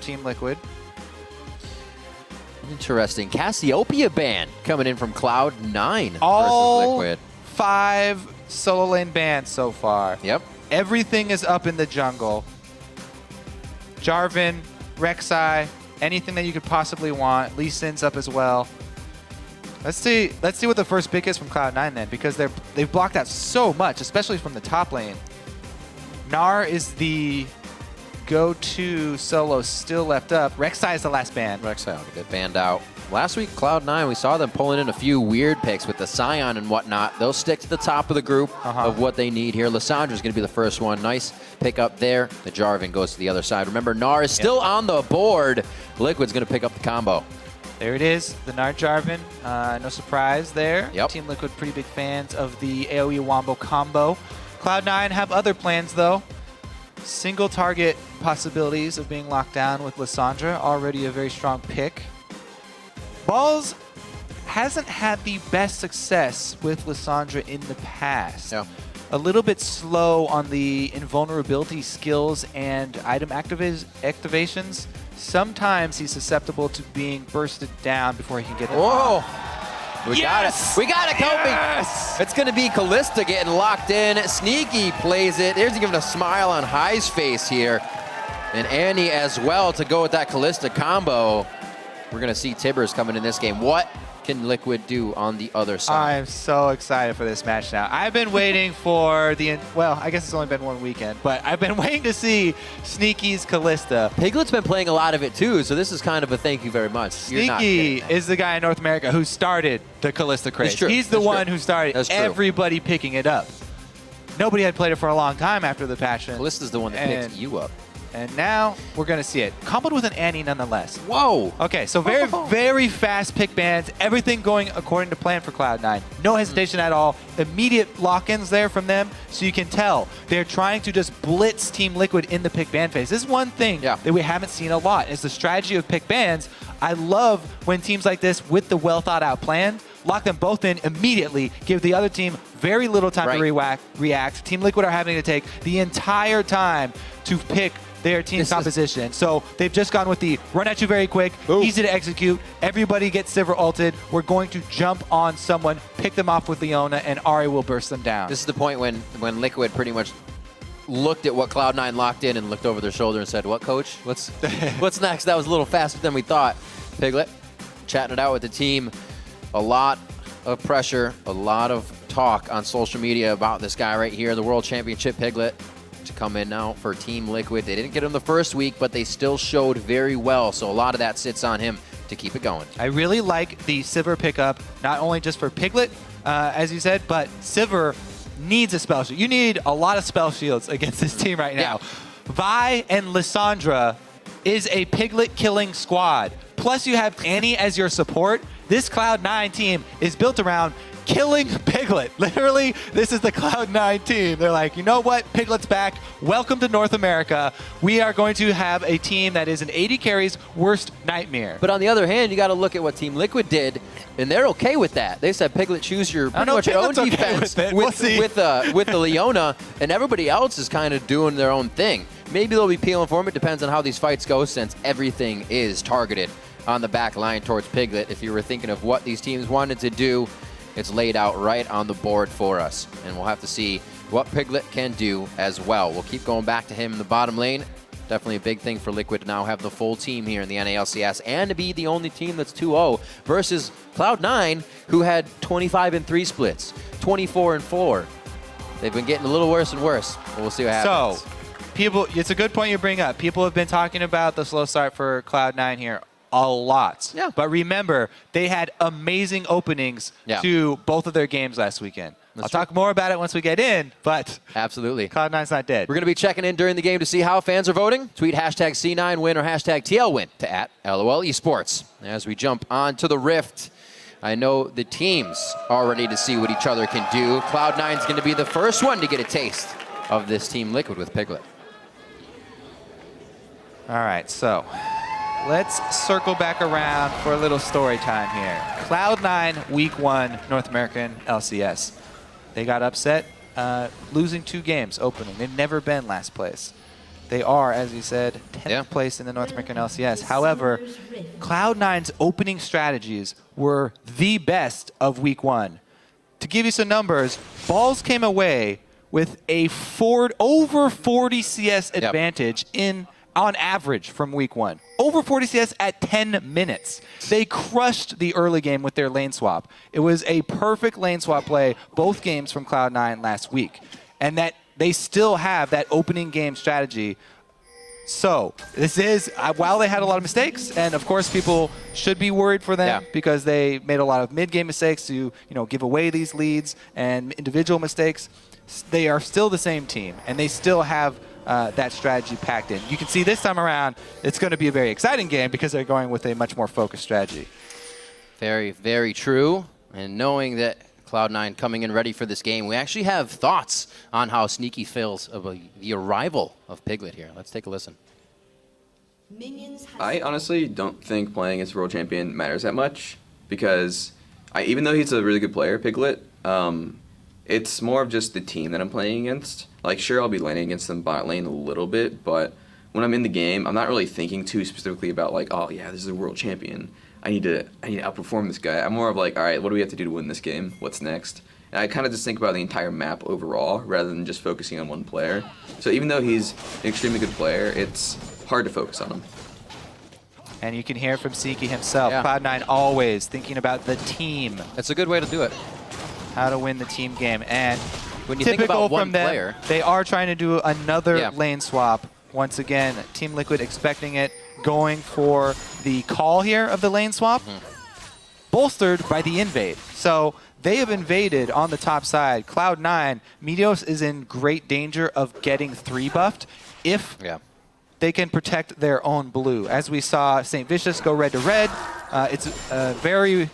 Team Liquid. Interesting. Cassiopeia ban coming in from Cloud9 All versus Liquid. 5 solo lane bans so far. Yep. Everything is up in the jungle. Jarvan, Rek'Sai, anything that you could possibly want. Lee Sin's up as well. Let's see what the first pick is from Cloud9 then, because they've blocked out so much, especially from the top lane. Gnar is the go-to solo still left up. Rek'Sai is the last ban. Rek'Sai will get banned out. Last week, Cloud9, we saw them pulling in a few weird picks with the Scion and whatnot. They'll stick to the top of the group of what they need here. Lissandra's going to be the first one. Nice pick up there. The Jarvan goes to the other side. Remember, Gnar is still on the board. Liquid's going to pick up the combo. There it is, the Gnar Jarvan. No surprise there. Yep. Team Liquid pretty big fans of the AoE Wombo combo. Cloud9 have other plans though. Single target possibilities of being locked down with Lissandra, already a very strong pick. Balls hasn't had the best success with Lissandra in the past. Yeah. A little bit slow on the invulnerability skills and item activations. Sometimes he's susceptible to being bursted down before he can get the Whoa! We Yes! got it. We got it, Kobe. Yes! It's going to be Kalista getting locked in. Sneaky plays it. There's giving a smile on High's face here. And Annie as well to go with that Kalista combo. We're going to see Tibbers coming in this game. What can Liquid do on the other side? I'm so excited for this match now. I've been waiting for well, I guess it's only been one weekend, but I've been waiting to see Sneaky's Kalista. Piglet's been playing a lot of it too, so this is kind of a thank you very much. Sneaky is the guy in North America who started the Kalista craze. True. He's the That's one true. who started That's true. everybody picking it up. Nobody had played it for a long time after the patch. Kalista's the one that picks you up. And now we're going to see it. Comboed with an Annie nonetheless. Whoa! Okay, so very fast pick bans. Everything going according to plan for Cloud9. No hesitation at all. Immediate lock-ins there from them, so you can tell they're trying to just blitz Team Liquid in the pick ban phase. This is one thing that we haven't seen a lot, is the strategy of pick bans. I love when teams like this, with the well-thought-out plan, lock them both in immediately, give the other team very little time to react. Team Liquid are having to take the entire time to pick their team's composition. So they've just gone with the run at you very quick, easy to execute. Everybody gets Sivir ulted. We're going to jump on someone, pick them off with Leona, and Ahri will burst them down. This is the point when Liquid pretty much looked at what Cloud9 locked in and looked over their shoulder and said, "What, coach? What's next?" That was a little faster than we thought. Piglet chatting it out with the team. A lot of pressure, a lot of talk on social media about this guy right here, the World Championship Piglet, to come in now for Team Liquid. They didn't get him the first week, but they still showed very well, so a lot of that sits on him to keep it going. I really like the Sivir pickup, not only just for Piglet, as you said, but Sivir needs a spell shield. You need a lot of spell shields against this team right now. Vi and Lissandra is a Piglet killing squad. Plus you have Annie as your support. This Cloud9 team is built around killing Piglet. Literally, this is the Cloud9 team. They're like, you know what? Piglet's back. Welcome to North America. We are going to have a team that is an AD carry's worst nightmare. But on the other hand, you got to look at what Team Liquid did, and they're okay with that. They said, Piglet, choose your pretty much your own defense with the Leona, and everybody else is kind of doing their own thing. Maybe they'll be peeling for him. It depends on how these fights go, since everything is targeted on the back line towards Piglet. If you were thinking of what these teams wanted to do, it's laid out right on the board for us, and we'll have to see what Piglet can do as well. We'll keep going back to him in the bottom lane. Definitely a big thing for Liquid to now have the full team here in the NALCS and to be the only team that's 2-0 versus Cloud9, who had 25-3 splits, 24-4. They've been getting a little worse and worse, but we'll see what happens. So, it's a good point you bring up. People have been talking about the slow start for Cloud9 here a lot. Yeah. But remember, they had amazing openings to both of their games last weekend. I'll talk more about it once we get in, but absolutely, Cloud9's not dead. We're going to be checking in during the game to see how fans are voting. Tweet hashtag C9win or hashtag TLWin to @LOL Esports. As we jump on to the Rift, I know the teams are ready to see what each other can do. Cloud9's going to be the first one to get a taste of this Team Liquid with Piglet. All right, so let's circle back around for a little story time here. Cloud9 Week 1 North American LCS. They got upset, losing 2 games opening. They've never been last place. They are, as you said, 10th place in the North American LCS. However, Cloud9's opening strategies were the best of week 1. To give you some numbers, Balls came away with a over 40 CS advantage on average from week 1. Over 40 CS at 10 minutes. They crushed the early game with their lane swap. It was a perfect lane swap play both games from Cloud9 last week. And that they still have that opening game strategy. So this is, while they had a lot of mistakes, and of course people should be worried for them because they made a lot of mid-game mistakes to give away these leads and individual mistakes, they are still the same team, and they still have that strategy packed in. You can see this time around, it's going to be a very exciting game because they're going with a much more focused strategy. Very, very true. And knowing that Cloud9 coming in ready for this game, we actually have thoughts on how Sneaky feels about the arrival of Piglet here. Let's take a listen. I honestly don't think playing as world champion matters that much because even though he's a really good player, Piglet, it's more of just the team that I'm playing against. Like, sure, I'll be laning against them bot lane a little bit, but when I'm in the game, I'm not really thinking too specifically about like, oh yeah, this is a world champion. I need to outperform this guy. I'm more of like, all right, what do we have to do to win this game? What's next? And I kind of just think about the entire map overall rather than just focusing on one player. So even though he's an extremely good player, it's hard to focus on him. And you can hear from Siki himself. Cloud9 always thinking about the team. That's a good way to do it. How to win the team game. And when you think about one player, they are trying to do another lane swap. Once again, Team Liquid expecting it, going for the call here of the lane swap, bolstered by the invade. So they have invaded on the top side. Cloud9, Meteos is in great danger of getting 3-buffed if they can protect their own blue. As we saw St. Vicious go red to red, it's a very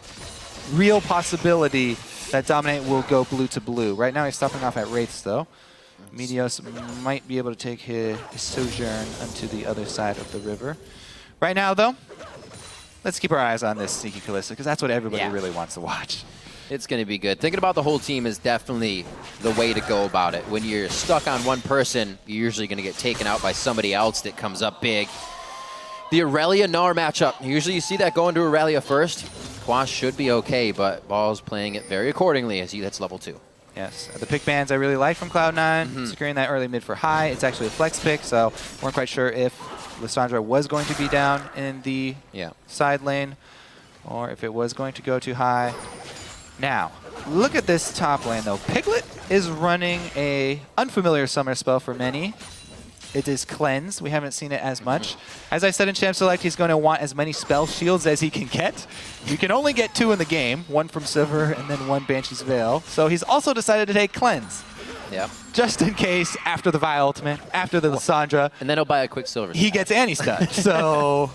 real possibility that Dominate will go blue to blue. Right now he's stopping off at Wraiths though. Meteos might be able to take his sojourn onto the other side of the river. Right now though, let's keep our eyes on this Sneaky Kalista because that's what everybody really wants to watch. It's going to be good. Thinking about the whole team is definitely the way to go about it. When you're stuck on one person, you're usually going to get taken out by somebody else that comes up big. The Irelia Gnar matchup. Usually you see that going to Irelia first. Quas should be okay, but Ball's playing it very accordingly as he hits level 2. Yes, the pick bans I really like from Cloud9, securing that early mid for high. It's actually a flex pick, so weren't quite sure if Lissandra was going to be down in the side lane or if it was going to go too high. Now, look at this top lane though. Piglet is running a unfamiliar summer spell for many. It is Cleanse. We haven't seen it as much. As I said in Champ Select, he's going to want as many spell shields as he can get. You can only get 2 in the game, 1 from Sivir and then 1 Banshee's Veil. So he's also decided to take Cleanse. Yeah. Just in case, after the Vi ultimate, after the Lissandra. And then he'll buy a Quicksilver. He gets anti-stun. So,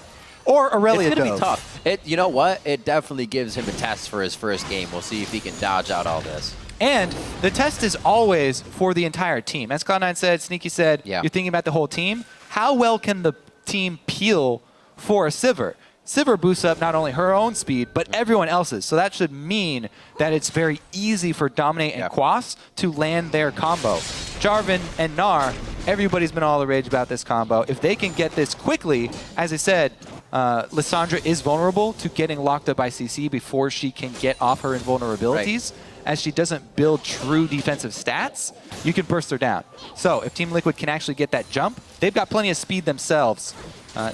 or Irelia It's going to be tough. You know what? It definitely gives him a test for his first game. We'll see if he can dodge out all this. And the test is always for the entire team. As Cloud9 said, Sneaky said, you're thinking about the whole team. How well can the team peel for a Sivir? Sivir boosts up not only her own speed, but everyone else's. So that should mean that it's very easy for Dominate and Quas to land their combo. Jarvan and Gnar, everybody's been all the rage about this combo. If they can get this quickly, as I said, Lissandra is vulnerable to getting locked up by CC before she can get off her invulnerabilities. As she doesn't build true defensive stats, you can burst her down. So if Team Liquid can actually get that jump, they've got plenty of speed themselves.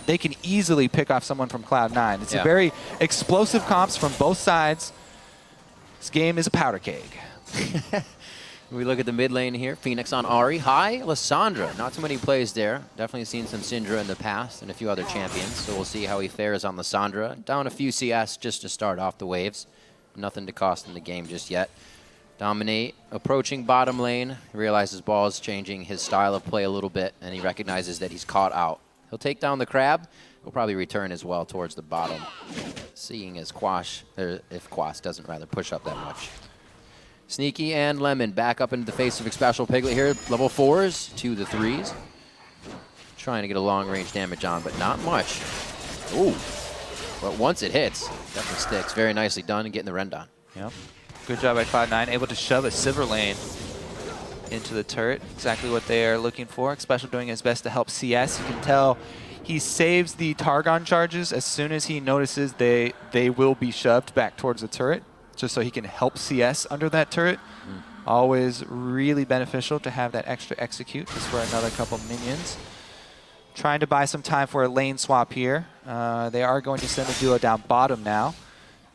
They can easily pick off someone from Cloud9. It's a very explosive comps from both sides. This game is a powder keg. We look at the mid lane here. FeniX on Ahri. High, Lissandra. Not too many plays there. Definitely seen some Syndra in the past and a few other champions. So we'll see how he fares on Lissandra. Down a few CS just to start off the waves. Nothing to cost in the game just yet. Dominate approaching bottom lane. He realizes Ball is changing his style of play a little bit, and he recognizes that he's caught out. He'll take down the crab. He'll probably return as well towards the bottom, seeing as Quas, or if Quas doesn't rather push up that much. Sneaky and Lemon back up into the face of Xpecial Piglet here. Level 4s to the 3s. Trying to get a long range damage on, but not much. Ooh. But once it hits, definitely sticks. Very nicely done and getting the rend on. Yep. Good job by Cloud9, able to shove a Sivir lane into the turret. Exactly what they are looking for. Xpecial doing his best to help CS. You can tell he saves the Targon charges as soon as he notices they will be shoved back towards the turret, just so he can help CS under that turret. Always really beneficial to have that extra execute just for another couple minions. Trying to buy some time for a lane swap here. They are going to send a duo down bottom now.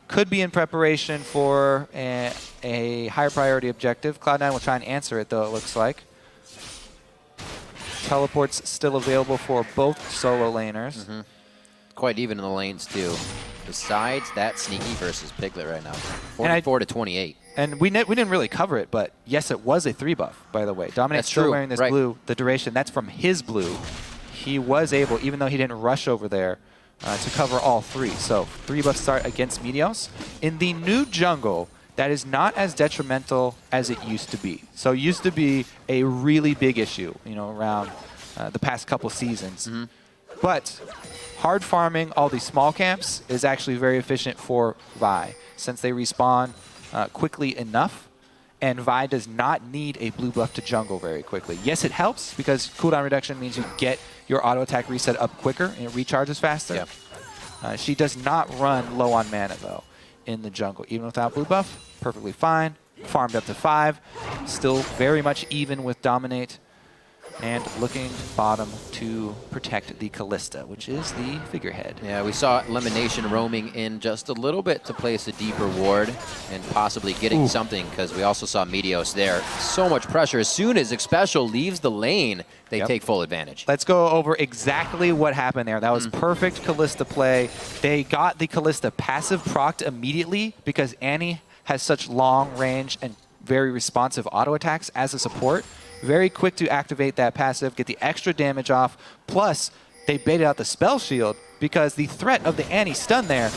Could be in preparation for a higher priority objective. Cloud9 will try and answer it, though, it looks like. Teleports still available for both solo laners. Quite even in the lanes, too. Besides that sneaky versus Piglet right now. 44 to 28. And we didn't really cover it, but yes, it was a 3 buff, by the way. Dominate's still wearing this blue. The duration, that's from his blue. He was able, even though he didn't rush over there, to cover all 3. So 3 buff start against Meteos. In the new jungle, that is not as detrimental as it used to be. So it used to be a really big issue, you know, around the past couple seasons. But hard farming all these small camps is actually very efficient for Vi, since they respawn quickly enough, and Vi does not need a blue buff to jungle very quickly. Yes, it helps, because cooldown reduction means you get your auto attack reset up quicker and it recharges faster. She does not run low on mana, though, in the jungle. Even without blue buff, perfectly fine. Farmed up to 5. Still very much even with Dominate. And looking bottom to protect the Kalista, which is the figurehead. Yeah, we saw LemonNation roaming in just a little bit to place a deeper ward and possibly getting something, because we also saw Meteos there. So much pressure. As soon as Xpecial leaves the lane, they take full advantage. Let's go over exactly what happened there. That was perfect Kalista play. They got the Kalista passive procced immediately because Annie has such long range and very responsive auto attacks as a support. Very quick to activate that passive, get the extra damage off. Plus, they baited out the spell shield because the threat of the Annie stun there,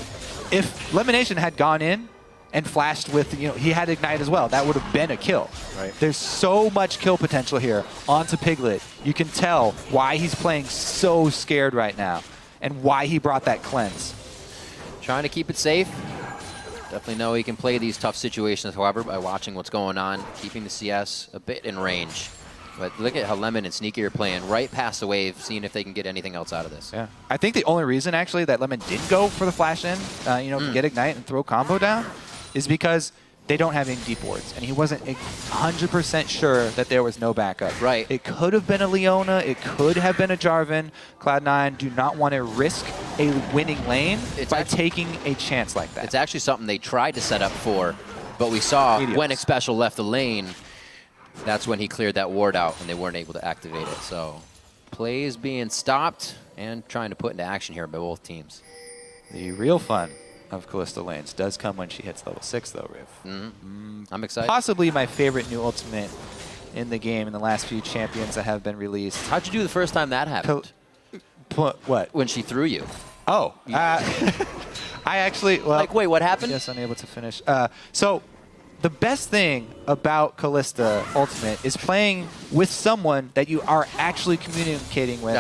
if LemonNation had gone in and flashed with, you know, he had Ignite as well, that would have been a kill. There's so much kill potential here onto Piglet. You can tell why he's playing so scared right now and why he brought that cleanse. Trying to keep it safe. Definitely know he can play these tough situations, however, by watching what's going on, keeping the CS a bit in range. But look at how Lemon and Sneaky are playing right past the wave, seeing if they can get anything else out of this. Yeah, I think the only reason, actually, that Lemon didn't go for the flash in, you know, get Ignite and throw combo down, is because they don't have any deep wards, and he wasn't 100% sure that there was no backup. It could have been a Leona, it could have been a Jarvan. Cloud9 do not want to risk a winning lane by taking a chance like that. It's actually something they tried to set up for, but we saw when Xpecial left the lane, that's when he cleared that ward out and they weren't able to activate it. So plays being stopped and trying to put into action here by both teams. The real fun of Kalista lanes does come when she hits level 6, though, Riv. I'm excited. Possibly my favorite new ultimate in the game in the last few champions that have been released. How'd you do the first time that happened? What? When she threw you. Oh. I actually, well. Like, wait, what happened? Yes, unable to finish. So the best thing about Kalista Ultimate is playing with someone that you are actually communicating with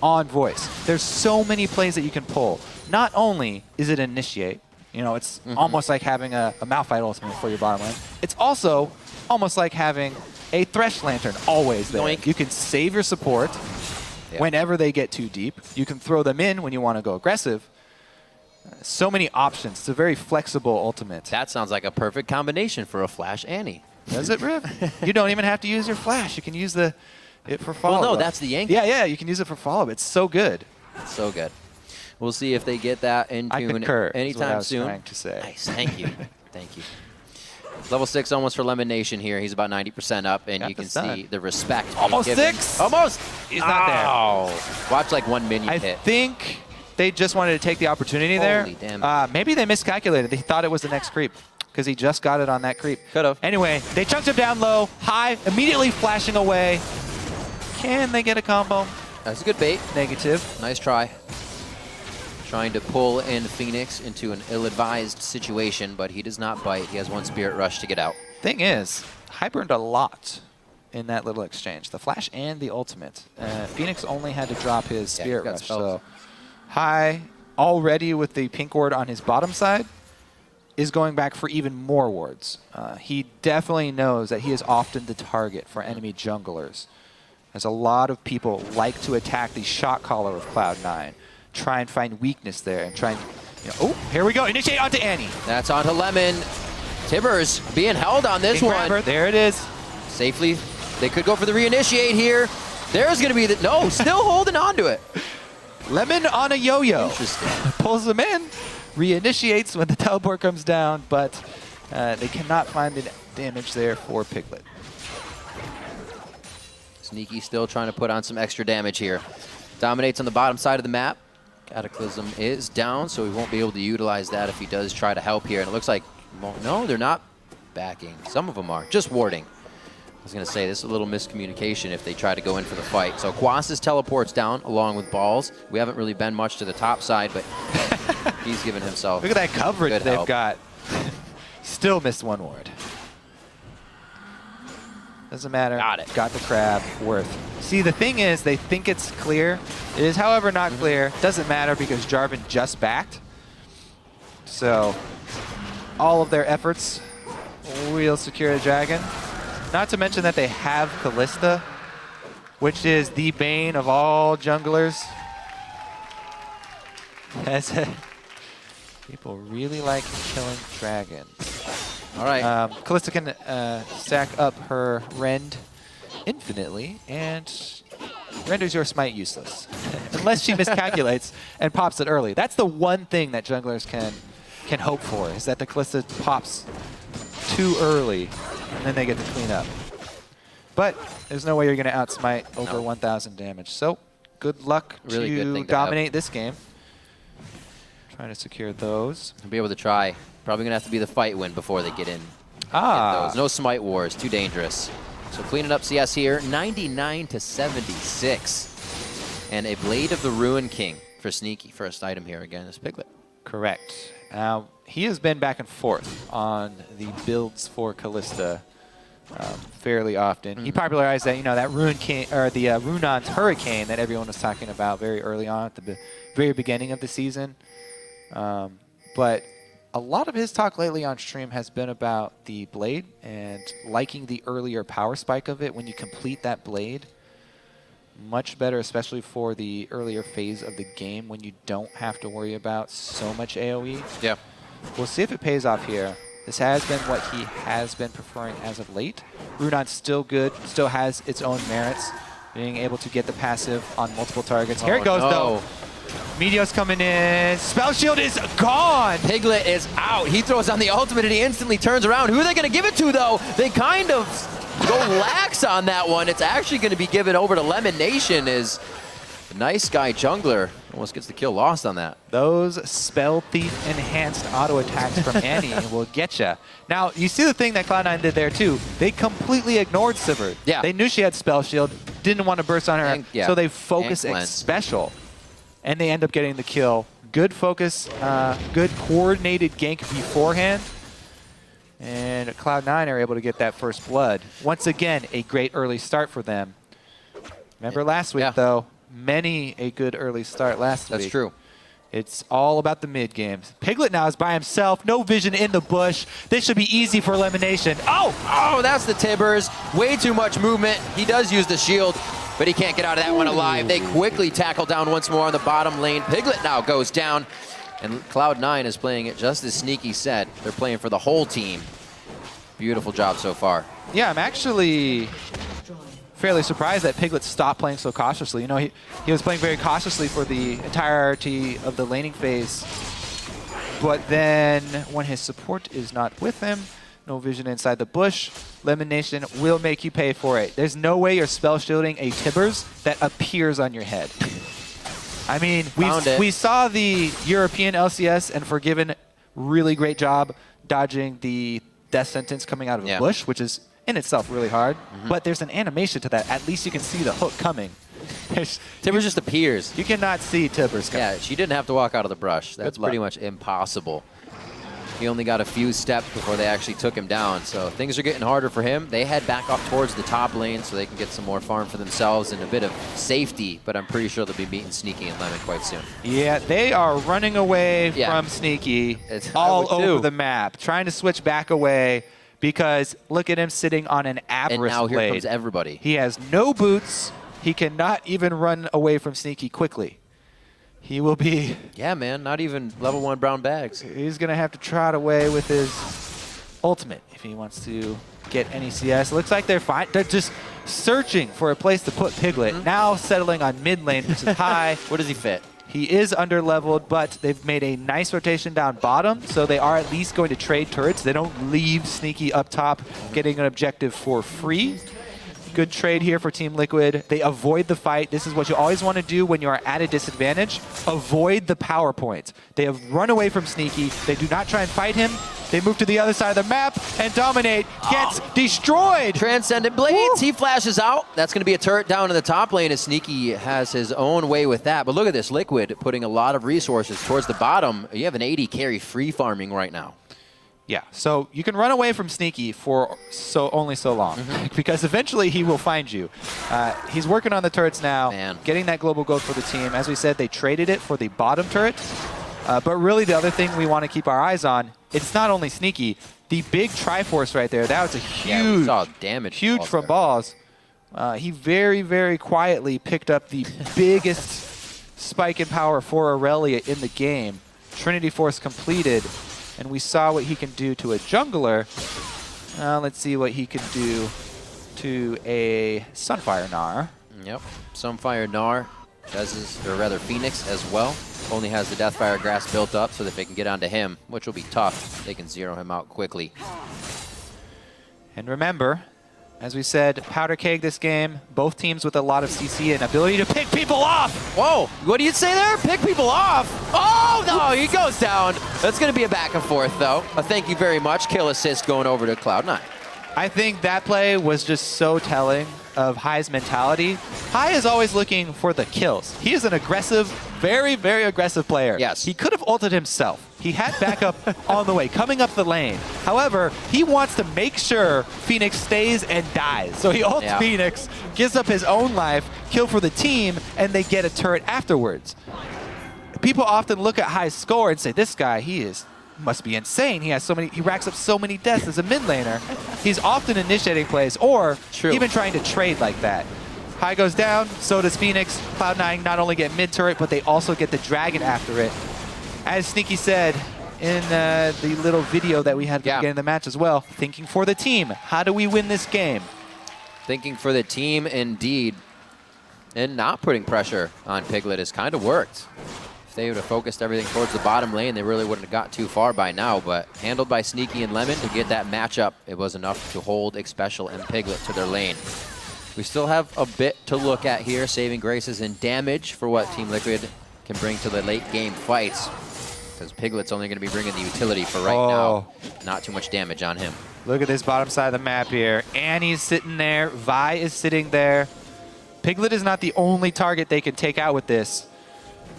on voice. There's so many plays that you can pull. Not only is it initiate, you know, it's almost like having a Malphite ultimate for your bottom lane. It's also almost like having a Thresh Lantern always there. Yoink. You can save your support whenever they get too deep. You can throw them in when you want to go aggressive. So many options. It's a very flexible ultimate. That sounds like a perfect combination for a Flash Annie. Does it, Riv? You don't even have to use your Flash. You can use it for follow-up. Well, no, that's the Yankee. Yeah, you can use it for follow-up. It's so good. It's so good. We'll see if they get that in tune anytime soon. Trying to say. Nice, thank you. Thank you. Level 6 almost for LemonNation here. He's about 90% up, and you can see the respect. Almost 6? Almost! He's not there. Watch like one minion hit. I think they just wanted to take the opportunity there. Holy damn. Maybe they miscalculated. They thought it was the next creep because he just got it on that creep. Could have. Anyway, they chunked him down low, high, immediately flashing away. Can they get a combo? That's a good bait. Negative. Nice try. Trying to pull in FeniX into an ill-advised situation, but he does not bite. He has one Spirit Rush to get out. Thing is, I burned a lot in that little exchange. The flash and the ultimate. FeniX only had to drop his Spirit Rush. So high already with the pink ward on his bottom side. is going back for even more wards. He definitely knows that he is often the target for enemy junglers, as a lot of people like to attack the shot caller of Cloud9, try and find weakness there, and try and, oh, here we go, initiate onto Annie. That's onto Lemon. Tibbers being held on this one. Grabber, there it is. Safely, they could go for the reinitiate here. There's going to be the, no, still holding on to it. Lemon on a yo-yo. Interesting. Pulls them in, reinitiates when the teleport comes down, but they cannot find the damage there for Piglet. Sneaky still trying to put on some extra damage here. Dominates on the bottom side of the map. Cataclysm is down, so he won't be able to utilize that if he does try to help here. And it looks like, no, they're not backing. Some of them are, just warding. I was going to say, this is a little miscommunication if they try to go in for the fight. So Quas' teleports down along with balls. We haven't really been much to the top side, but he's given himself Look at that coverage they've help. got. Still missed one ward. Doesn't matter. Got it. Got the crab. Worth. See, the thing is, they think it's clear. It is, however, not clear. Doesn't matter because Jarvan just backed. So all of their efforts will secure a dragon. Not to mention that they have Kalista, which is the bane of all junglers. People really like killing dragons. All right. Kalista can stack up her rend infinitely, and renders your smite useless. Unless she miscalculates and pops it early. That's the one thing that junglers can hope for, is that the Kalista pops too early, and then they get to clean up. But there's no way you're going to outsmite over 1,000 damage. So good luck Really good thing to to dominate this game. Trying to secure those. I'll be able to try. Probably going to have to be the fight win before they get in. Ah. Get those. No smite wars. Too dangerous. So cleaning up CS here. 99 to 76. And a Blade of the Ruin King for Sneaky. First item here again is Piglet. Correct. Now, he has been back and forth on the builds for Kalista fairly often. He popularized that, that Ruin King, or the Runon's Hurricane that everyone was talking about very early on at the very beginning of the season. But a lot of his talk lately on stream has been about the Blade and liking the earlier power spike of it when you complete that Blade. Much better, especially for the earlier phase of the game when you don't have to worry about so much AoE. Yeah. We'll see if it pays off here. This has been what he has been preferring as of late. Runon's still good, still has its own merits, being able to get the passive on multiple targets. Here it goes, though. Meteos coming in. Spell shield is gone. Piglet is out. He throws on the ultimate and he instantly turns around. Who are they going to give it to, though? They kind of go lax on that one. It's actually going to be given over to LemonNation as the nice guy jungler almost gets the kill lost on that. Those Spell Thief enhanced auto attacks from Annie will get you. Now, you see the thing that Cloud9 did there, too. They completely ignored Sivir. Yeah. They knew she had Spell Shield, didn't want to burst on her, so they focus cleanse. Xpecial. And they end up getting the kill. Good focus, good coordinated gank beforehand. And Cloud9 are able to get that first blood. Once again, a great early start for them. Remember last week, though, many a good early start last week. That's true. It's all about the mid games. Piglet now is by himself, no vision in the bush. This should be easy for LemonNation. Oh, that's the Tibbers. Way too much movement. He does use the shield, but he can't get out of that one alive. They quickly tackle down once more on the bottom lane. Piglet now goes down, and Cloud9 is playing it just as Sneaky said. They're playing for the whole team. Beautiful job so far. Yeah, I'm actually fairly surprised that Piglet stopped playing so cautiously. He was playing very cautiously for the entirety of the laning phase. But then when his support is not with him, no vision inside the bush, LemonNation will make you pay for it. There's no way you're spell shielding a Tibbers that appears on your head. I mean, we saw the European LCS and Forgiven really great job dodging the death sentence coming out of a bush, which is in itself really hard. But there's an animation to that. At least you can see the hook coming. Tibbers just appears. You cannot see Tibbers coming. Yeah, she didn't have to walk out of the brush. That's pretty much impossible. He only got a few steps before they actually took him down. So things are getting harder for him. They head back up towards the top lane so they can get some more farm for themselves and a bit of safety. But I'm pretty sure they'll be meeting Sneaky and Lemon quite soon. Yeah, they are running away from Sneaky all over the map, trying to switch back away because look at him sitting on an Avarice And now blade. here comes everybody. He has no boots. He cannot even run away from Sneaky quickly. He will be... Yeah, man, not even level 1 brown bags. He's going to have to trot away with his ultimate if he wants to get any CS. It looks like they're fine. They're just searching for a place to put Piglet. Now settling on mid lane, which is high. Where does he fit? He is under-leveled, but they've made a nice rotation down bottom, so they are at least going to trade turrets. They don't leave Sneaky up top getting an objective for free. Good trade here for Team Liquid. They avoid the fight. This is what you always want to do when you are at a disadvantage. Avoid the power point. They have run away from Sneaky. They do not try and fight him. They move to the other side of the map, and Dominate gets destroyed. Transcendent Blades, he flashes out. That's going to be a turret down in the top lane, as Sneaky has his own way with that. But look at this, Liquid putting a lot of resources towards the bottom. You have an AD carry free farming right now. Yeah, so you can run away from Sneaky for only so long, because eventually he will find you. He's working on the turrets now, getting that global gold for the team. As we said, they traded it for the bottom turret. But really the other thing we want to keep our eyes on, it's not only Sneaky. The big Triforce right there, that was a huge, huge from balls. He very, very quietly picked up the biggest spike in power for Irelia in the game. Trinity Force completed. And we saw what he can do to a jungler. Let's see what he can do to a Sunfire Gnar. Yep, Sunfire Gnar does his, or rather FeniX as well. Only has the Deathfire Grass built up so that they can get onto him, which will be tough. They can zero him out quickly. And remember, as we said, powder keg this game. Both teams with a lot of CC and ability to pick people off. Whoa, what do you say there? Pick people off? Oh, no, he goes down. That's going to be a back and forth, though. Thank you very much. Kill assist going over to Cloud9. I think that play was just so telling of Hai's mentality. Hai is always looking for the kills. He is an aggressive, very, very aggressive player. Yes. He could have ulted himself. He had backup on the way, coming up the lane. However, he wants to make sure FeniX stays and dies. So he ults FeniX, gives up his own life, kill for the team, and they get a turret afterwards. People often look at Hai's score and say, this guy, must be insane. He racks up so many deaths as a mid laner. He's often initiating plays or even trying to trade like that. Hai goes down, so does FeniX. Cloud9 not only get mid turret, but they also get the dragon after it. As Sneaky said in the little video that we had at the beginning of the match as well, thinking for the team. How do we win this game? Thinking for the team, indeed. And not putting pressure on Piglet has kind of worked. If they would have focused everything towards the bottom lane, they really wouldn't have got too far by now. But handled by Sneaky and Lemon to get that matchup, it was enough to hold Xpecial and Piglet to their lane. We still have a bit to look at here, saving graces and damage for what Team Liquid can bring to the late game fights. Because Piglet's only going to be bringing the utility for right now. Not too much damage on him. Look at this bottom side of the map here. Annie's sitting there. Vi is sitting there. Piglet is not the only target they can take out with this.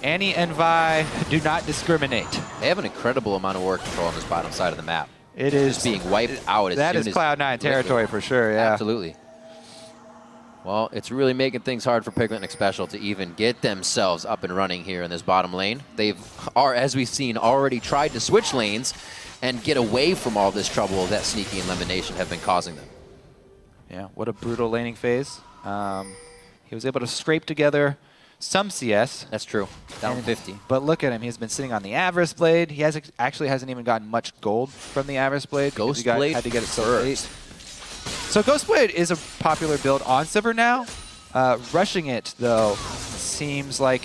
Annie and Vi do not discriminate. They have an incredible amount of work control on this bottom side of the map. It is just being wiped out as soon as that is Cloud9 territory for sure, yeah. Absolutely. Well, it's really making things hard for Piglet and Xpecial to even get themselves up and running here in this bottom lane. As we've seen, already tried to switch lanes and get away from all this trouble that Sneaky and LemonNation have been causing them. Yeah, what a brutal laning phase. He was able to scrape together some CS. That's true. Down 50. But look at him. He's been sitting on the Avarice Blade. He actually hasn't even gotten much gold from the Avarice Blade. Ghost Blade had to get it so late. So Ghost Blade is a popular build on Sivir now. Rushing it, though, seems like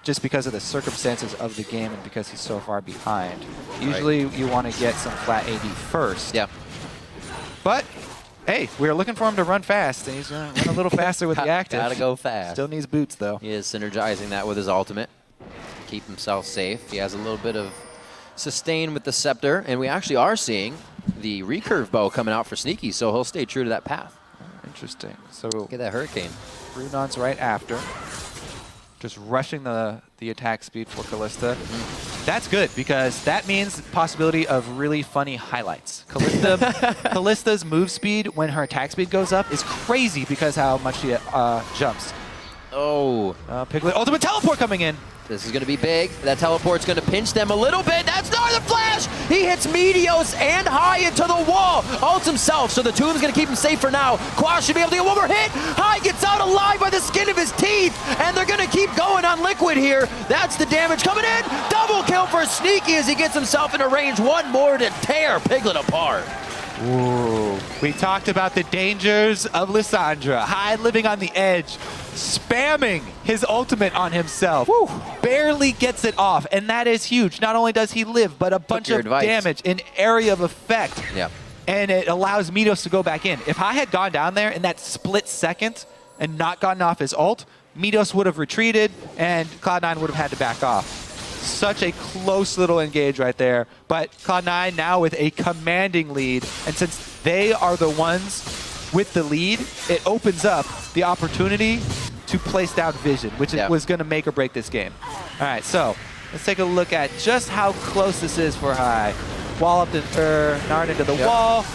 just because of the circumstances of the game and because he's so far behind. Usually you want to get some flat AD first. Yeah. But, hey, we're looking for him to run fast, and he's going to run a little faster with the active. Gotta go fast. Still needs boots, though. He is synergizing that with his ultimate. Keep himself safe. He has a little bit of sustain with the Scepter, and we actually are seeing the recurve bow coming out for Sneaky, so he'll stay true to that path. Interesting. So get that Hurricane. Runon's right after. just rushing the attack speed for Kalista. That's good, because that means the possibility of really funny highlights. Kalista's move speed when her attack speed goes up is crazy because how much she jumps. Oh. Piglet ultimate teleport coming in. This is going to be big. That teleport's going to pinch them a little bit. That's Gnar the flash! He hits Meteos and High into the wall. Ults himself, so the Tomb's going to keep him safe for now. Quas should be able to get one more hit. High gets out alive by the skin of his teeth, and they're going to keep going on Liquid here. That's the damage coming in. Double kill for Sneaky as he gets himself into range. One more to tear Piglet apart. Ooh. We talked about the dangers of Lissandra. High living on the edge, spamming his ultimate on himself. Woo. Barely gets it off, and that is huge. Not only does he live, but a bunch of damage, an area of effect. Yeah. And it allows Meteos to go back in. If High had gone down there in that split second and not gotten off his ult, Meteos would have retreated, and Cloud9 would have had to back off. Such a close little engage right there. But Cloud9 now with a commanding lead, and since they are the ones with the lead, it opens up the opportunity to place down Vision, which was going to make or break this game. All right, so let's take a look at just how close this is for High. Wall up to Nard into the wall.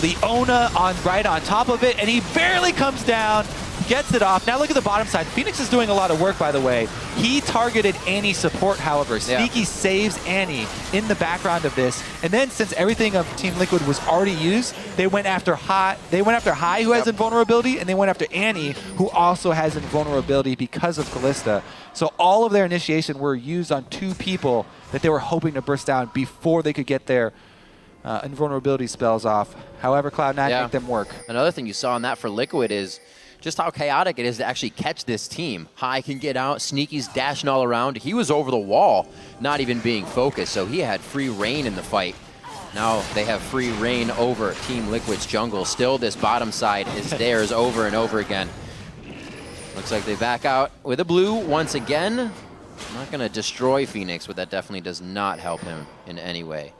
Leona right on top of it, and he barely comes down. Gets it off. Now look at the bottom side. FeniX is doing a lot of work, by the way. He targeted Annie's support, however. Sneaky saves Annie in the background of this. And then since everything of Team Liquid was already used, they went after High, who has invulnerability, and they went after Annie, who also has invulnerability because of Kalista. So all of their initiation were used on two people that they were hoping to burst down before they could get their invulnerability spells off. However, Cloud9 make them work. Another thing you saw in that for Liquid is just how chaotic it is to actually catch this team. High can get out, Sneaky's dashing all around. He was over the wall, not even being focused, so he had free reign in the fight. Now they have free reign over Team Liquid's jungle. Still, this bottom side is theirs over and over again. Looks like they back out with a blue once again. I'm not going to destroy FeniX, but that definitely does not help him in any way.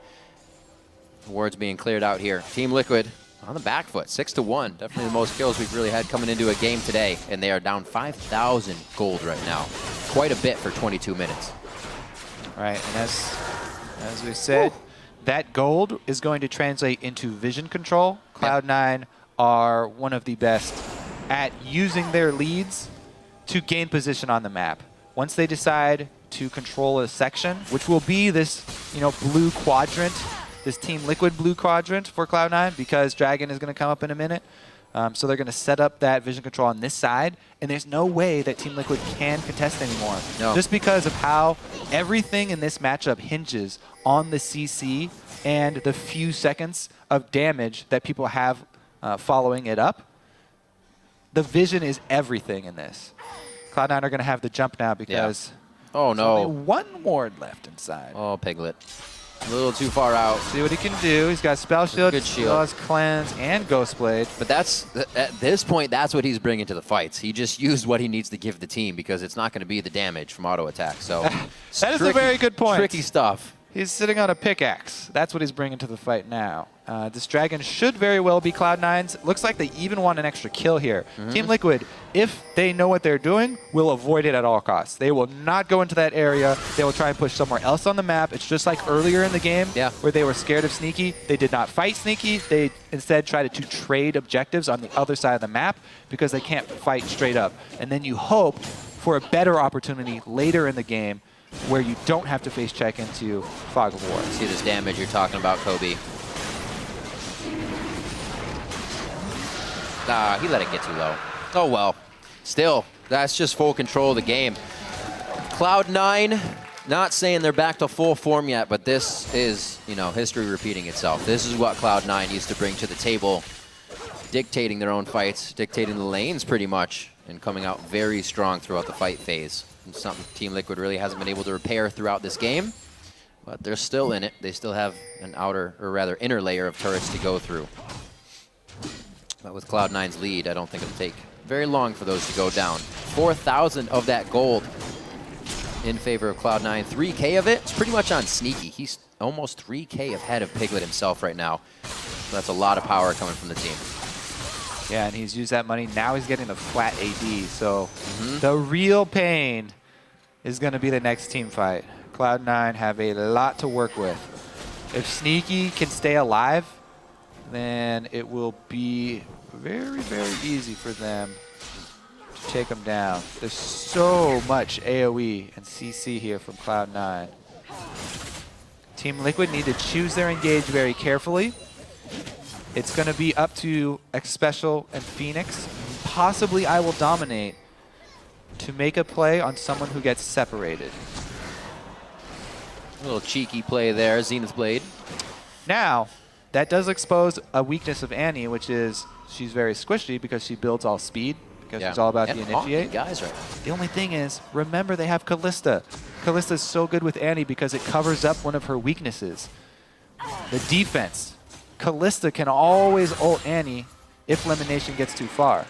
The ward's being cleared out here. Team Liquid on the back foot, 6-1. Definitely the most kills we've really had coming into a game today, and they are down 5,000 gold right now. Quite a bit for 22 minutes. All right, and as we said, that gold is going to translate into vision control. Cloud9 are one of the best at using their leads to gain position on the map. Once they decide to control a section, which will be this, blue quadrant, this Team Liquid blue quadrant for Cloud9, because Dragon is going to come up in a minute. So they're going to set up that vision control on this side, and there's no way that Team Liquid can contest anymore. No. Just because of how everything in this matchup hinges on the CC and the few seconds of damage that people have following it up. The vision is everything in this. Cloud9 are going to have the jump now because there's only one ward left inside. Oh, Piglet. A little too far out. See what he can do. He's got Spell Shield, good shield, Cleanse, and Ghost Blade. But at this point, that's what he's bringing to the fights. He just used what he needs to give the team because it's not going to be the damage from auto attack. So that is a very good point. Tricky stuff. He's sitting on a pickaxe. That's what he's bringing to the fight now. This Dragon should very well be Cloud9's. Looks like they even want an extra kill here. Team Liquid, if they know what they're doing, will avoid it at all costs. They will not go into that area. They will try and push somewhere else on the map. It's just like earlier in the game where they were scared of Sneaky. They did not fight Sneaky. They instead tried to trade objectives on the other side of the map because they can't fight straight up. And then you hope for a better opportunity later in the game where you don't have to face check into Fog of War. See this damage you're talking about, Kobe. He let it get too low. Oh well. Still, that's just full control of the game. Cloud9, not saying they're back to full form yet, but this is, history repeating itself. This is what Cloud9 used to bring to the table, dictating their own fights, dictating the lanes pretty much, and coming out very strong throughout the fight phase. Something Team Liquid really hasn't been able to repair throughout this game, but they're still in it. They still have an inner layer of turrets to go through. But with Cloud9's lead, I don't think it'll take very long for those to go down. 4,000 of that gold in favor of Cloud9. 3K of it is pretty much on Sneaky. He's almost 3K ahead of Piglet himself right now. So that's a lot of power coming from the team. Yeah, and he's used that money. Now he's getting the flat AD. So the real pain is going to be the next team fight. Cloud9 have a lot to work with. If Sneaky can stay alive, then it will be very, very easy for them to take him down. There's so much AoE and CC here from Cloud9. Team Liquid need to choose their engage very carefully. It's going to be up to Xpecial and FeniX, possibly IWillDominate, to make a play on someone who gets separated. A little cheeky play there, Zenith Blade. Now, that does expose a weakness of Annie, which is she's very squishy because she builds all speed, because she's all about the initiate. Guys right now. The only thing is, remember they have Kalista. Kalista is so good with Annie because it covers up one of her weaknesses. The defense. Kalista can always ult Annie if LemonNation gets too far.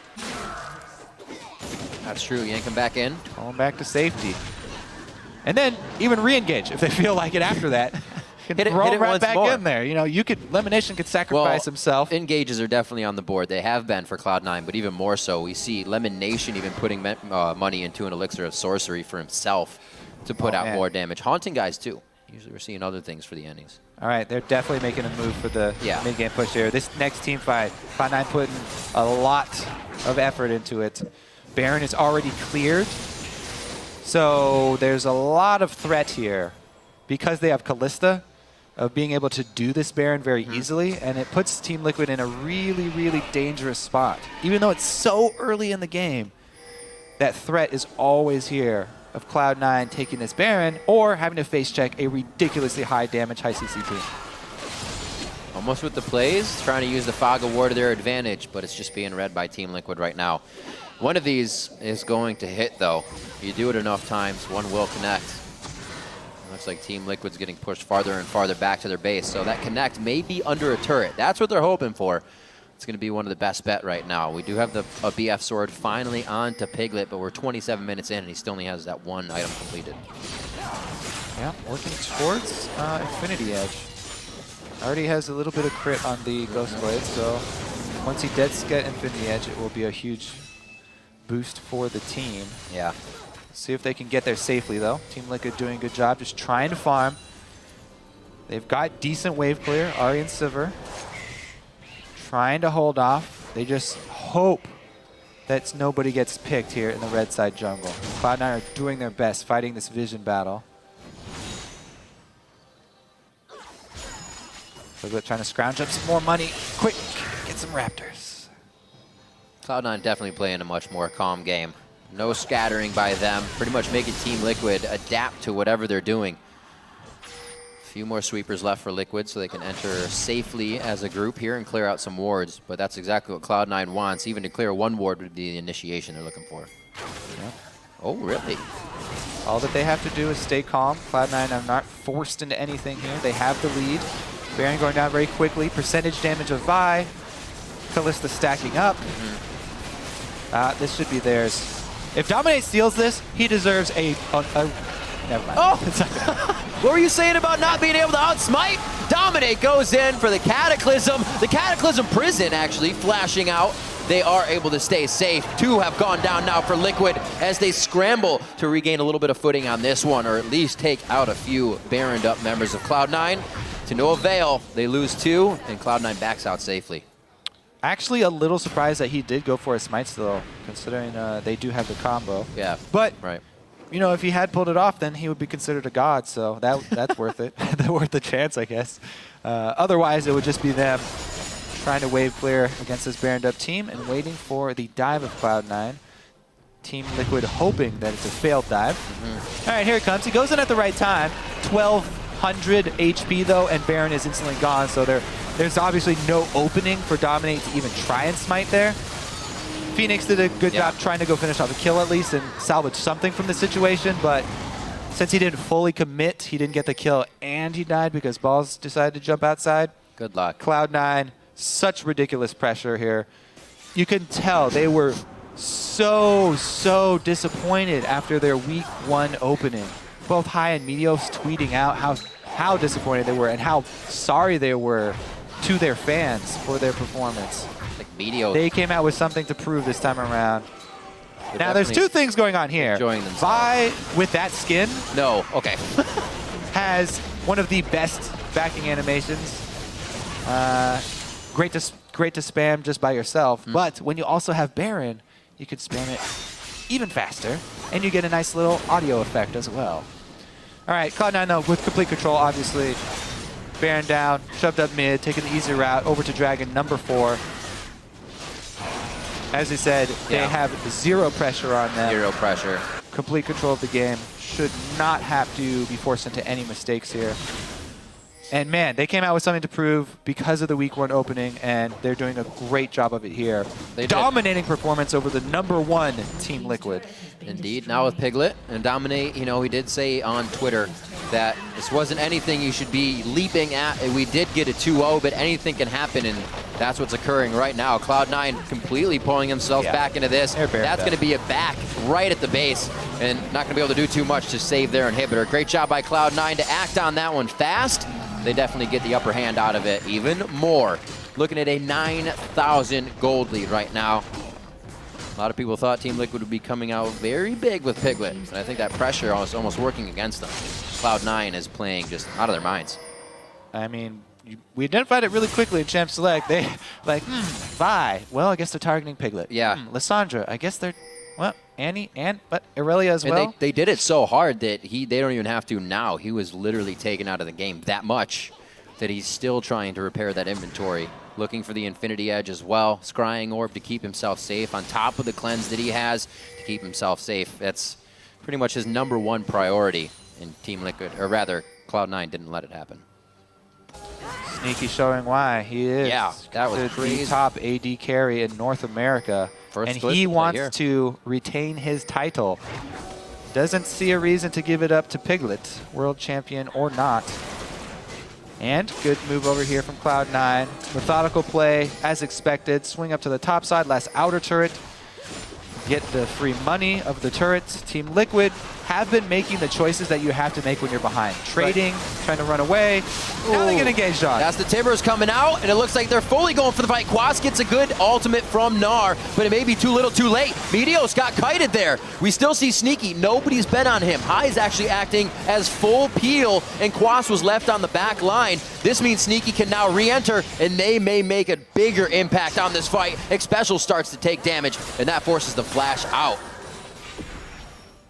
That's true. Yank him back in. Call him back to safety. And then even re-engage if they feel like it after that. Hit it right once back more. in there. You know, LemonNation could sacrifice himself. Engages are definitely on the board. They have been for Cloud9, but even more so, we see LemonNation even putting money into an elixir of sorcery for himself to put out more damage. Haunting guys too. Usually we're seeing other things for the endings. All right, they're definitely making a move for the mid-game push here. This next team fight, Cloud9 putting a lot of effort into it. Baron is already cleared, so there's a lot of threat here because they have Kalista of being able to do this Baron very easily, and it puts Team Liquid in a really, really dangerous spot. Even though it's so early in the game, that threat is always here of Cloud9 taking this Baron or having to face check a ridiculously high damage, high CC team. Almost with the plays, trying to use the Fog of War to their advantage, but it's just being read by Team Liquid right now. One of these is going to hit, though. If you do it enough times, one will connect. Looks like Team Liquid's getting pushed farther and farther back to their base, so that connect may be under a turret. That's what they're hoping for. It's going to be one of the best bet right now. We do have a BF sword finally on to Piglet, but we're 27 minutes in, and he still only has that one item completed. Yeah, working towards Infinity Edge. Already has a little bit of crit on the Ghost Blade, so once he does get Infinity Edge, it will be a huge boost for the team. Yeah. See if they can get there safely, though. Team Liquid doing a good job, just trying to farm. They've got decent wave clear. Ahri and Sivir trying to hold off. They just hope that nobody gets picked here in the red side jungle. Cloud9 are doing their best fighting this vision battle. Piglet trying to scrounge up some more money. Quick, get some Raptors. Cloud9 definitely playing a much more calm game. No scattering by them, pretty much making Team Liquid adapt to whatever they're doing. A few more sweepers left for Liquid so they can enter safely as a group here and clear out some wards, but that's exactly what Cloud9 wants. Even to clear one ward would be the initiation they're looking for. Yep. Oh, really? All that they have to do is stay calm. Cloud9 are not forced into anything here. They have the lead. Baron going down very quickly. Percentage damage of Vi. Kalista stacking up. This should be theirs. If Dominate steals this, he deserves a never mind. Oh! What were you saying about not being able to outsmite? Dominate goes in for the Cataclysm. The Cataclysm Prison actually flashing out. They are able to stay safe. Two have gone down now for Liquid as they scramble to regain a little bit of footing on this one, or at least take out a few Baroned up members of Cloud9. To no avail, they lose two, and Cloud9 backs out safely. Actually, a little surprised that he did go for a smite still, considering they do have the combo. Yeah, but right. You know, if he had pulled it off, then he would be considered a god. So that's worth it. That's worth the chance, I guess. Otherwise, it would just be them trying to wave clear against this Baroned up team and waiting for the dive of Cloud9. Team Liquid hoping that it's a failed dive. All right, here it comes. He goes in at the right time. 1,200 HP though, and Baron is instantly gone. So there's obviously no opening for Dominate to even try and smite there. FeniX did a good job trying to go finish off a kill at least and salvage something from the situation, but since he didn't fully commit, he didn't get the kill and he died because Balls decided to jump outside. Good luck. Cloud9, such ridiculous pressure here. You can tell they were so disappointed after their week 1 opening. Both High and Meteos tweeting out how disappointed they were and how sorry they were to their fans for their performance. Like Meteos. They came out with something to prove this time around. They're Now, there's two things going on here. Enjoying themselves. Vi, with that skin, No, okay. has one of the best backing animations. Great to spam just by yourself, but when you also have Baron, you could spam it even faster, and you get a nice little audio effect as well. All right, Cloud9 though with complete control, obviously. Baron down, shoved up mid, taking the easy route over to Dragon number 4. As he said, they have zero pressure on them. Zero pressure. Complete control of the game. Should not have to be forced into any mistakes here. And man, they came out with something to prove because of the week 1 opening, and they're doing a great job of it here. Dominating performance over the #1 Team Liquid. Indeed. Now with Piglet and Dominate, you know, he did say on Twitter that this wasn't anything you should be leaping at. We did get a 2-0, but anything can happen, and that's what's occurring right now. Cloud9 completely pulling themselves back into this. That's going to be a back right at the base, and not going to be able to do too much to save their inhibitor. Great job by Cloud9 to act on that one fast. They definitely get the upper hand out of it even more. Looking at a 9,000 gold lead right now. A lot of people thought Team Liquid would be coming out very big with Piglet, and I think that pressure was almost working against them. Cloud9 is playing just out of their minds. I mean, we identified it really quickly in Champ Select. They like, Vi, well, I guess they're targeting Piglet. Yeah. Lissandra, I guess they're, well, Annie, but Irelia as well. And they did it so hard that they don't even have to now. He was literally taken out of the game that much that he's still trying to repair that inventory. Looking for the Infinity Edge as well. Scrying Orb to keep himself safe on top of the cleanse that he has to keep himself safe. That's pretty much his #1 priority in Team Liquid, or rather, Cloud9 didn't let it happen. Sneaky showing why he is. Yeah, that was crazy. The top AD carry in North America, and he wants to retain his title. Doesn't see a reason to give it up to Piglet, world champion or not. And good move over here from Cloud9. Methodical play, as expected. Swing up to the top side, last outer turret. Get the free money of the turrets. Team Liquid have been making the choices that you have to make when you're behind. Trading, trying to run away. Now they get engaged on. That's the Timbers coming out, and it looks like they're fully going for the fight. Quas gets a good ultimate from Gnar, but it may be too little too late. Meteos got kited there. We still see Sneaky. Nobody's bet on him. High is actually acting as full peel, and Quas was left on the back line. This means Sneaky can now re-enter, and they may make a bigger impact on this fight. Xpecial starts to take damage, and that forces the flash out.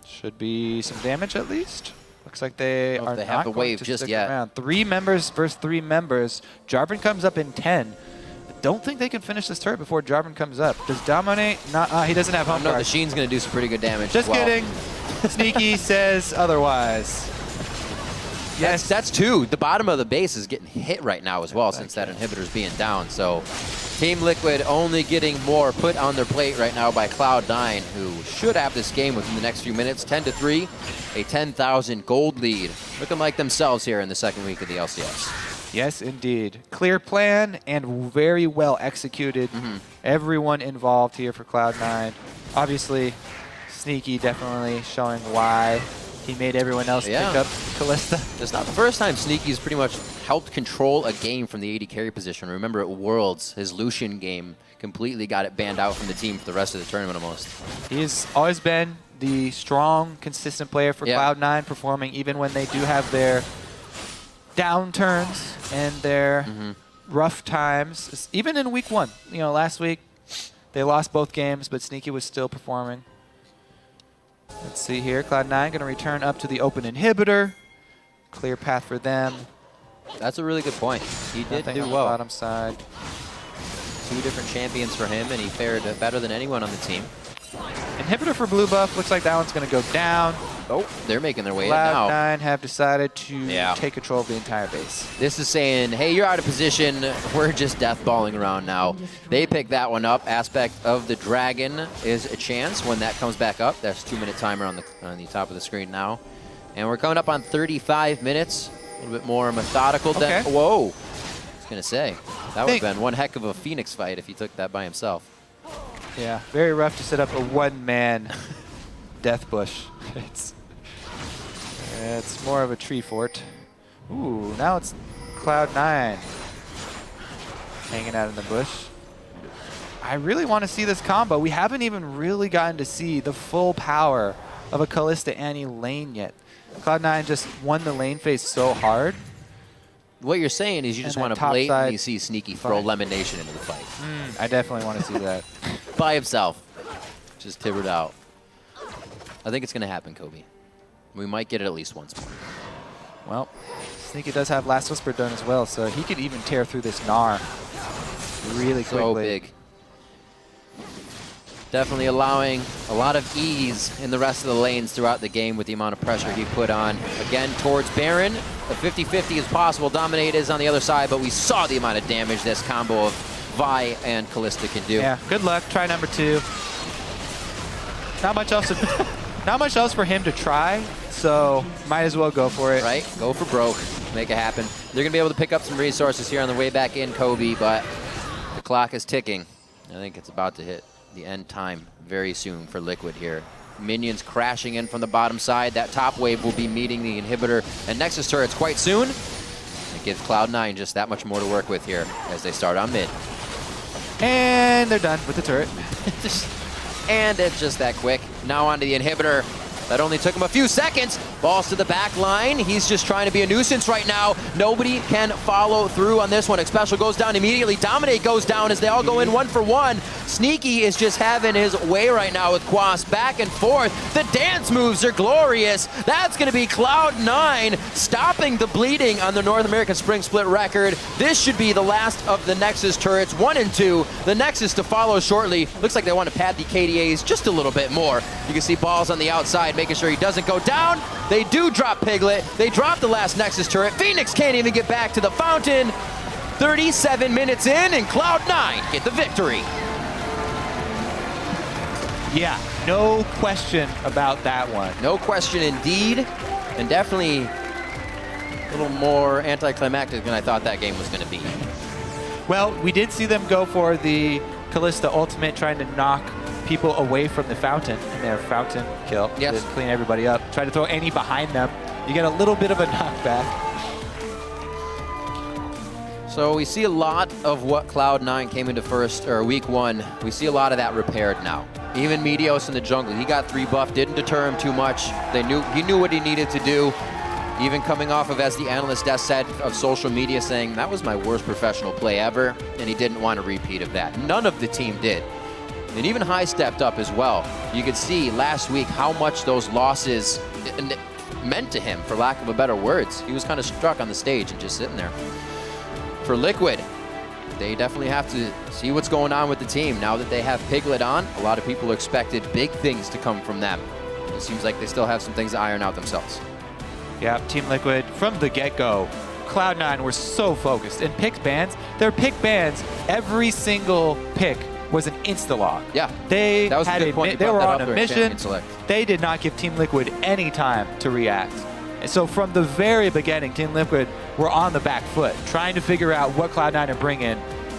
Should be some damage at least. Looks like they are not the going wave to just stick yet. around. 3 members versus 3 members. Jarvan comes up in 10. I don't think they can finish this turret before Jarvan comes up. Does Dominate not? He doesn't have home No, guard. the Sheen's going to do some pretty good damage. Just kidding. Sneaky says otherwise. Yes, that's 2. The bottom of the base is getting hit right now as well, since that inhibitor's being down. So Team Liquid only getting more put on their plate right now by Cloud9, who should have this game within the next few minutes. 10-3, a 10,000 gold lead. Looking like themselves here in the second week of the LCS. Yes, indeed. Clear plan and very well executed. Everyone involved here for Cloud9. Obviously, Sneaky definitely showing why he made everyone else pick up Kalista. It's not the first time Sneaky's pretty much helped control a game from the AD carry position. Remember at Worlds, his Lucian game completely got it banned out from the team for the rest of the tournament almost. He's always been the strong, consistent player for Cloud9, performing even when they do have their downturns and their rough times. Even in week 1, you know, last week they lost both games, but Sneaky was still performing. Let's see here. Cloud9 going to return up to the open inhibitor. Clear path for them. That's a really good point. He did do on well. The bottom side. 2 different champions for him, and he fared better than anyone on the team. Inhibitor for blue buff. Looks like that one's going to go down. Oh, they're making their way in now. Cloud9 have decided to take control of the entire base. This is saying, hey, you're out of position. We're just death balling around now. They pick that one up. Aspect of the Dragon is a chance when that comes back up. That's 2-minute timer on the top of the screen now. And we're coming up on 35 minutes. A little bit more methodical than... Whoa. I was going to say, that would have been one heck of a FeniX fight if he took that by himself. Yeah, very rough to set up a one-man death bush. It's more of a tree fort. Ooh, now it's Cloud9 hanging out in the bush. I really want to see this combo. We haven't even really gotten to see the full power of a Kalista Annie lane yet. Cloud9 just won the lane phase so hard. What you're saying is you just want to blatantly see Sneaky throw LemonNation into the fight. I definitely want to see that. By himself. Just tibbered out. I think it's going to happen, Kobe. We might get it at least once more. Well, Sneaky does have Last Whisper done as well, so he could even tear through this Gnar really quickly. So big. Definitely allowing a lot of ease in the rest of the lanes throughout the game with the amount of pressure he put on. Again, towards Baron, a 50-50 is possible. Dominate is on the other side, but we saw the amount of damage this combo of Vi and Kalista can do. Yeah, good luck. Try number 2. Not much else. Not much else for him to try, so might as well go for it. Right, go for broke, make it happen. They're gonna be able to pick up some resources here on the way back in, Kobe, but the clock is ticking. I think it's about to hit the end time very soon for Liquid here. Minions crashing in from the bottom side. That top wave will be meeting the inhibitor and Nexus turrets quite soon. It gives Cloud9 just that much more to work with here as they start on mid. And they're done with the turret. And it's just that quick. Now onto the inhibitor. That only took him a few seconds. Balls to the back line. He's just trying to be a nuisance right now. Nobody can follow through on this one. Xpecial goes down immediately. Dominate goes down as they all go in 1-for-1. Sneaky is just having his way right now with Quas. Back and forth. The dance moves are glorious. That's going to be Cloud9 stopping the bleeding on the North American Spring Split record. This should be the last of the Nexus turrets. 1 and 2. The Nexus to follow shortly. Looks like they want to pad the KDAs just a little bit more. You can see balls on the outside, making sure he doesn't go down. They do drop Piglet. They drop the last Nexus turret. FeniX can't even get back to the fountain. 37 minutes in, and Cloud9 get the victory. Yeah, no question about that one. No question indeed, and definitely a little more anticlimactic than I thought that game was going to be. Well, we did see them go for the Kalista ultimate, trying to knock people away from the fountain in their fountain kill. Yes. Just clean everybody up. Try to throw Annie behind them. You get a little bit of a knockback. So we see a lot of what Cloud9 came into week 1. We see a lot of that repaired now. Even Meteos in the jungle, he got 3 buff, didn't deter him too much. He knew what he needed to do. Even coming off of, as the analyst Des said, of social media saying, that was my worst professional play ever, and he didn't want a repeat of that. None of the team did. And even High stepped up as well. You could see last week how much those losses meant to him, for lack of a better words. He was kind of struck on the stage and just sitting there. For Liquid, they definitely have to see what's going on with the team. Now that they have Piglet on, a lot of people expected big things to come from them. It seems like they still have some things to iron out themselves. Yeah, Team Liquid, from the get-go, Cloud9 were so focused. And pick bans, their pick bans, every single pick was an insta-log. Yeah, they that was a good point. They were on a mission. They did not give Team Liquid any time to react. And so from the very beginning, Team Liquid were on the back foot, trying to figure out what Cloud9 are bringing,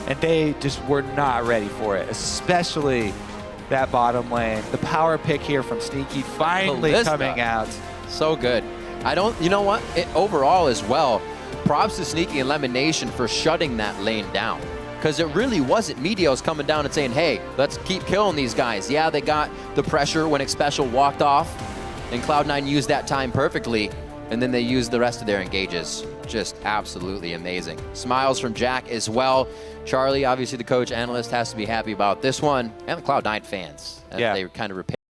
and they just were not ready for it, especially that bottom lane. The power pick here from Sneaky finally Kalista coming out. So good. You know what? Overall as well, props to Sneaky and LemonNation for shutting that lane down. Because it really wasn't Meteos coming down and saying, hey, let's keep killing these guys. Yeah, they got the pressure when Xpecial walked off, and Cloud9 used that time perfectly, and then they used the rest of their engages. Just absolutely amazing. Smiles from Jack as well. Charlie, obviously the coach analyst, has to be happy about this one, and the Cloud9 fans. As they kind of repair